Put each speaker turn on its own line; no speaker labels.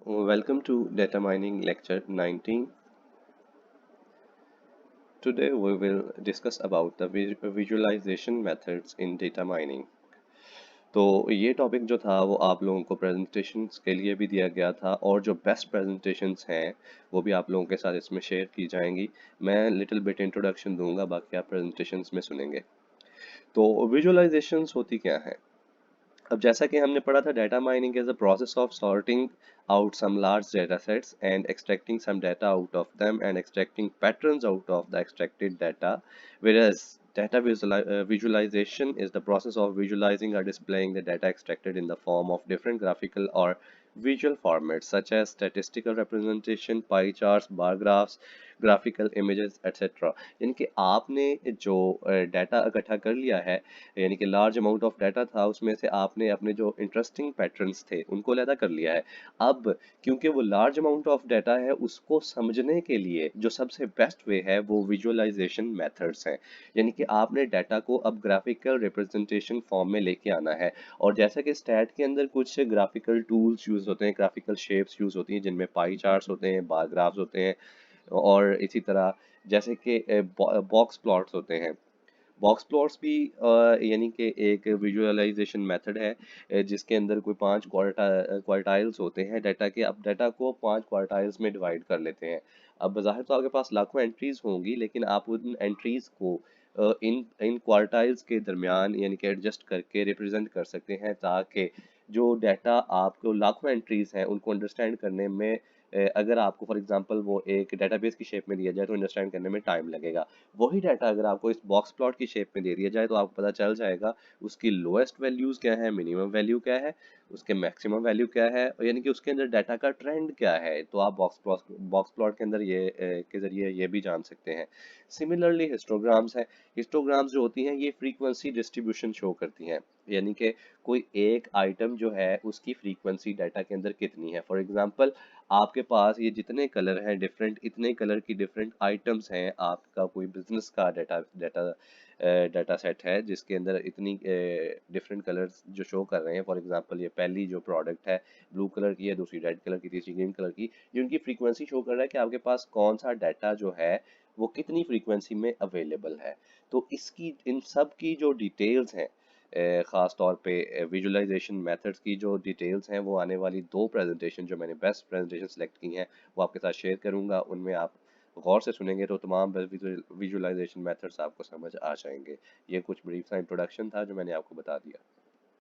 Welcome to Data Mining Lecture 19. Today we will discuss about the visualization methods in data mining. तो ये topic जो था वो आप लोगों को प्रेजेंटेशंस के लिए भी दिया गया था और जो बेस्ट प्रेजेंटेशंस हैं वो भी आप लोगों के साथ इसमें शेयर की जाएंगी। मैं लिटिल बिट इंट्रोडक्शन दूंगा, बाकी आप प्रेजेंटेशंस में सुनेंगे। तो विजुअलाइजेशंस होती क्या है? अब जैसा कि हमने पढ़ा था, data mining is the process of sorting out some large data sets and extracting some data out of them and extracting patterns out of the extracted data, whereas visualization is the process of visualizing or displaying the data extracted in the form of different graphical or visual formats such as statistical representation, pie charts, bar graphs, graphical images, etc. यानी कि आपने जो data इकट्ठा कर लिया है, यानी कि लार्ज अमाउंट ऑफ डाटा था, उसमें से आपने अपने जो इंटरेस्टिंग पैटर्न्स थे उनको अलहदा कर लिया है। अब क्योंकि वो लार्ज अमाउंट ऑफ डाटा है, उसको समझने के लिए जो सबसे बेस्ट वे है वो विजुअलाइजेशन मेथड्स हैं। यानी कि आपने डाटा को अब ग्राफिकल रिप्रेजेंटेशन फॉर्म में लेके आना है। और जैसा कि स्टैट के अंदर कुछ ग्राफिकल टूल्स यूज होते हैं, ग्राफिकल शेप्स यूज होती हैं, जिनमें पाई चार्ट्स होते हैं, बार ग्राफ्स होते हैं, और इसी तरह जैसे कि बॉक्स प्लॉट्स होते हैं। बॉक्स प्लॉट्स भी यानी कि एक विजुअलाइजेशन मेथड है, जिसके अंदर कोई 5 क्वार्टाइल्स होते हैं डाटा के। अब डाटा को 5 क्वार्टाइल्स में डिवाइड कर लेते हैं। अब बज़ाहिर तो आपके पास लाखों एंट्रीज होंगी, लेकिन आप उन एंट्रीज को इन इन क्वार्टाइल्स के दरमियान यानी कि एडजस्ट करके रिप्रेजेंट कर सकते हैं, ताकि जो डाटा आपको लाखों एंट्रीज हैं उनको अंडरस्टैंड करने में अगर आपको फॉर एग्जांपल वो एक डेटाबेस की शेप में दिया जाए तो अंडरस्टैंड करने में टाइम लगेगा। वही डाटा अगर आपको इस बॉक्स प्लॉट की शेप में दे दिया जाए तो आपको पता चल जाएगा उसकी लोएस्ट वैल्यूज क्या है, मिनिमम वैल्यू क्या है, उसके मैक्सिमम वैल्यू क्या है, और यानी कि उसके अंदर डाटा का ट्रेंड क्या है। तो आप बॉक्स प्लॉट के अंदर ये के जरिए ये भी जान सकते हैं। सिमिलरली हिस्टोग्राम्स है। हिस्टोग्राम्स जो होती हैं ये फ्रीक्वेंसी डिस्ट्रीब्यूशन शो करती हैं, यानी कि कोई एक आइटम जो है उसकी फ्रीक्वेंसी डाटा के अंदर कितनी है। फॉर एग्जांपल, आपके पास ये जितने कलर हैं डिफरेंट, इतने कलर की डिफरेंट आइटम्स हैं। आपका कोई बिजनेस का डाटा डाटा डाटा सेट है जिसके अंदर इतनी डिफरेंट कलर्स जो शो कर रहे हैं। फॉर एग्जांपल, ये पहली जो प्रोडक्ट है ब्लू कलर की है, दूसरी रेड कलर की, तीसरी ग्रीन कलर की। ये उनकी फ्रीक्वेंसी शो कर रहा है कि आपके पास कौन सा डाटा जो है वो कितनी फ्रीक्वेंसी में अवेलेबल है। तो इसकी इन सब की जो डिटेल्स हैं, ख़ास तौर पे विजुअलाइजेशन मेथड्स की जो डिटेल्स हैं, वो आने वाली 2 प्रेजेंटेशन जो मैंने बेस्ट प्रेजेंटेशन सेलेक्ट की हैं वो आपके साथ शेयर करूंगा। उनमें आप गौर से सुनेंगे तो तमाम विजुअलाइजेशन मेथड्स आपको समझ आ जाएंगे। ये कुछ ब्रीफ सा इंट्रोडक्शन था जो मैंने आपको बता दिया।